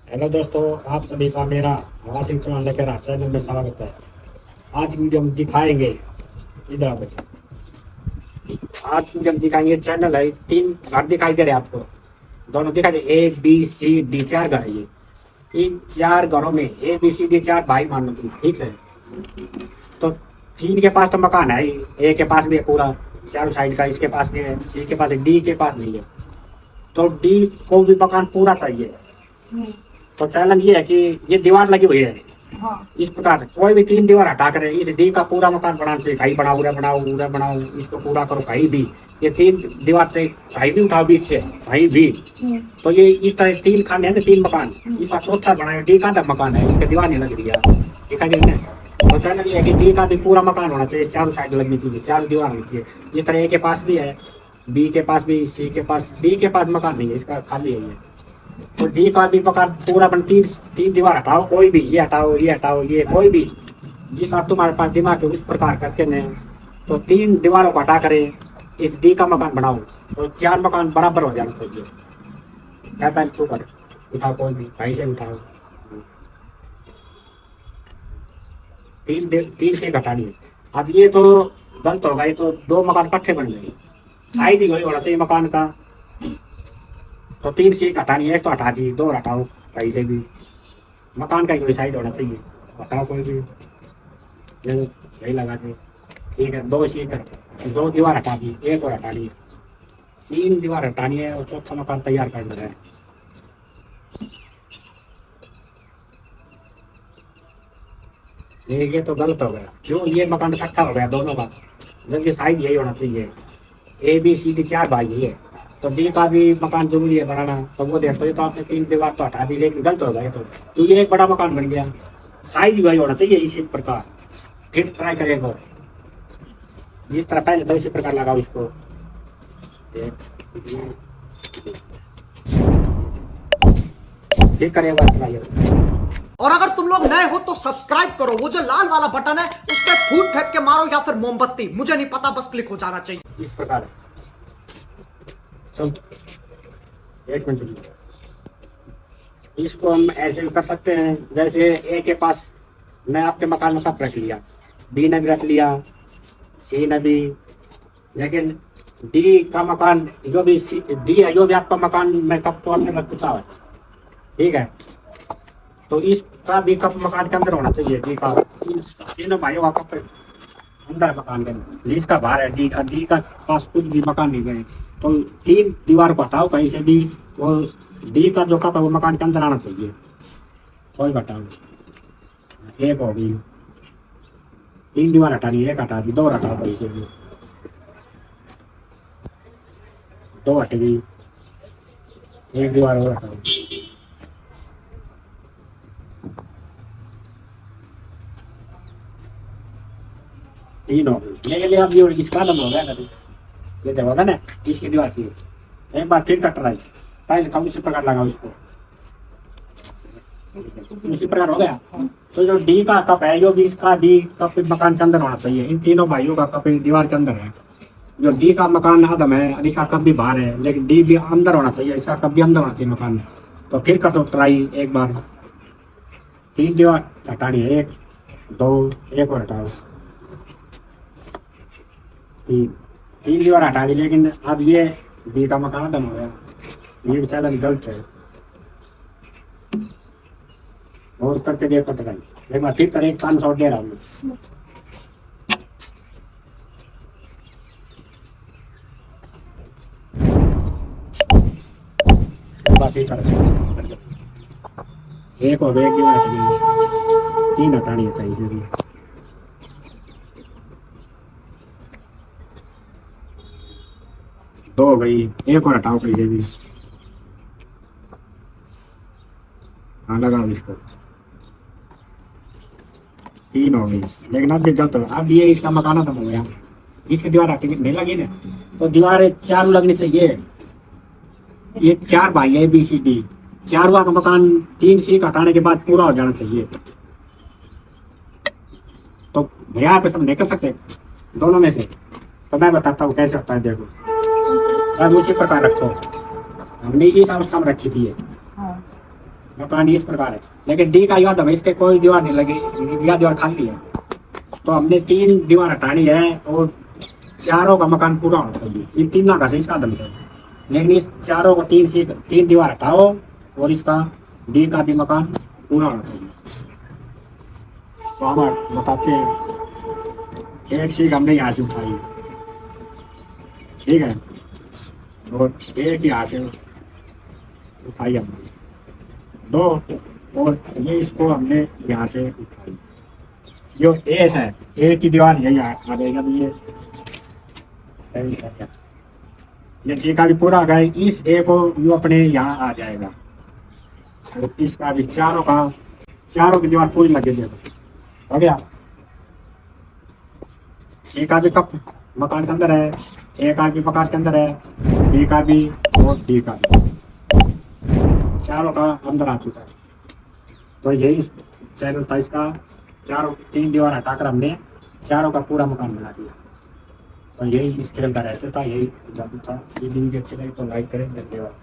Hello दोस्तों, आप सभी का मेरा आवासीय चुनाव लेकर चैनल में स्वागत है। आज वीडियो हम दिखाएंगे, इधर आओ बेटा। आज वीडियो हम दिखाएंगे, चैनल है, तीन घर दिखाई दे रहे हैं आपको। दोनों दिखाई दे, A B C D, चार घर है ये। इन चार घरों में A B C D चार भाई मान लो तुम, ठीक है। तो तीन के पास तो मकान है, ए के पास भी है पूरा चारों साइड का, इसके पास भी है, सी के पास है, डी के पास नहीं है। तो डी को भी मकान पूरा चाहिए। तो चैलेंज ये है कि ये दीवार लगी हुई है, हाँ। इस प्रकार कोई भी तीन दीवार हटा कर इस डी का पूरा मकान बनाना चाहिए। कहीं बनाओ, उधर बनाओ, उधर बनाओ, इसको पूरा करो कहीं भी। ये तीन दीवार से कहीं भी उठाओ, बीच से कहीं भी। तो ये इस तरह तीन खाने हैं ना, तीन मकान, इसका चौथा बनाए। डी का तक मकान है, इसके दीवार नहीं लग रही है, दिखाई दे रही है। तो चैलेंज ये है कि डी का भी पूरा मकान होना चाहिए, चारों साइड लगनी चाहिए, चारों दीवार होनी चाहिए। जिस तरह ए के पास भी है, बी के पास भी, सी के पास, डी के पास मकान नहीं है, इसका खाली है ये। तो डी का भी मकान पूरा बन, तीन तीन दीवार हटाओ, कोई भी, ये हटाओ, ये हटाओ, ये कोई भी, जिस आप तुम्हारे पास दिमाग है उस प्रकार करके ने। तो तीन दीवारों को हटा करे इस डी का मकान बनाओ, तो चार मकान बराबर हो जाना चाहिए। क्या पहले तू कर, उठाओ, कोई भी कहीं से उठाओ। तीन से घटानी है। अब ये तो गलत होगा, ये तो दो मकान इकट्ठे बन गए, साइड ही वही होना चाहिए मकान का। तो तीन सीट हटानी है, एक तो हटा दी, दो हटाओ कहीं से भी, मकान का ही साइड होना चाहिए। हटाओ कोई भी, यही लगा दे, ठीक है। दो सीट, दो दीवार हटा दी, एक और हटानी है, तीन दीवार हटानी है और चौथा मकान तैयार कर देना है। ये तो गलत हो गया, क्यों? ये मकान इकट्ठा हो गया दोनों का, जबकि साइड यही होना चाहिए। A B C D चार भाई है, तो डी का भी मकान जरूरी है बनाना। तो वो देखो, ये तो आपने तीन दीवार तो हटा दी, लेकिन गलत हो गया। तो ये एक बड़ा मकान बन गया, साइज वही होना चाहिए इसी प्रकार। फिर ट्राई करेगा, जिस तरह पहले तो इसी प्रकार लगाओ इसको। फिर करेगा ट्राई। और अगर तुम लोग नए हो तो सब्सक्राइब करो, वो जो लाल वाला बटन है उस पर फूट फेंक के मारो या फिर मोमबत्ती, मुझे नहीं पता, बस क्लिक हो जाना चाहिए। इस प्रकार चल, एक मिनट। इसको हम ऐसे कर सकते हैं, जैसे ए के पास मैं आपके मकान में कप रख लिया, बी ने भी रख लिया, सी ने भी, लेकिन डी का मकान जो भी डी है, जो भी आपका मकान में कप तो अंदर रख पूछा है, ठीक है। तो इसका भी कप मकान के अंदर होना चाहिए, डी का। तीनों भाइयों का कप अंदर मकान के अंदर, जिसका बाहर है डी का पास कुछ भी मकान नहीं गए। तो तीन दीवार को हटाओ कहीं से भी, और डी का जो कप है वो मकान के अंदर आना चाहिए। कोई हटाओ, एक हो गई, तीन दीवार हटानी है, एक हटा दी, दो हटाओ कहीं से भी, दो हट गई, एक दीवार और हटाओ। तीन हो गई, लेकिन अब ये इसका लम हो गया ना, ये देखोगा ना, इसकी दीवार की एक बार फिर कट रहा है, पहले कम उसी प्रकार लगाओ इसको, उसी प्रकार हो गया। तो जो डी का कप है, जो भी इसका डी कप मकान के अंदर होना चाहिए। इन तीनों भाइयों का कप दीवार के अंदर है। जो डी का मकान आदम है, इसका कप भी बाहर है, लेकिन डी भी अंदर होना चाहिए, इसका कप भी अंदर होना चाहिए मकान में। तो फिर कटो ट्राई एक बार, तीन दीवार हटानी है, एक, दो, एक और हटाओ, तीन दीवार हटा दी, लेकिन अब ये डी का मकान आदम हो गया। ये चैलेंज गलत है, और करके देखो ट्राई एक बार फिर करें। 500 दे रहा हूँ, एक हो गया, एक दीवार हट गई, तीन हटानी है कहीं से भी। दो हो गई, एक और हटाओ कहीं से भी, हाँ लगाओ इसको, तीन हो गई, लेकिन अब भी गलत हो। अब ये इसका मकान खत्म हो गया, इसकी दीवार हटी नहीं लगी ना, तो दीवार चारों लगनी चाहिए। ये चार भाई है ABCD, चारों का मकान तीन सीट हटाने के बाद पूरा हो जाना चाहिए। तो भैया आप सब नहीं कर सकते दोनों में से, तो मैं बताता हूँ कैसे होता है, देखो। अब उसी प्रकार रखो, हमने इस अवस्था में रखी थी, मकान इस प्रकार है, लेकिन डी का याद हमें इसके कोई दीवार नहीं लगी, यह दीवार खाली है, तो हमने 3 दीवार हटानी है और चारों का मकान पूरा होना चाहिए। इन तीनों का इसका दम है, लेकिन इस चारों को 3 दीवार हटाओ और इसका डी का भी मकान पूरा होना चाहिए। तो हम बताते हैं, एक सीख हमने यहाँ से उठाई, ठीक है, और एक यहाँ से उठाई हमने 2, और ये इसको हमने यहाँ से उठाई। जो ए है, ए की दीवार यही आ जाएगा, ये डी का भी पूरा आ गया। इस ए को यू अपने यहाँ आ जाएगा, और इसका भी चारों की दीवार पूरी लगेगी। हो गया, सी का भी कप मकान के अंदर है, ए का भी मकान के अंदर है, बी का भी और डी का भी, चारों का अंदर आ चुका है। तो यही चैनल था इसका, 3 दीवार हटाकर हमने चारों का पूरा मकान बना दिया। तो यही इस खेल का रहस्य था, यही जादू था। ये वीडियो अच्छी लगी तो लाइक करें, धन्यवाद।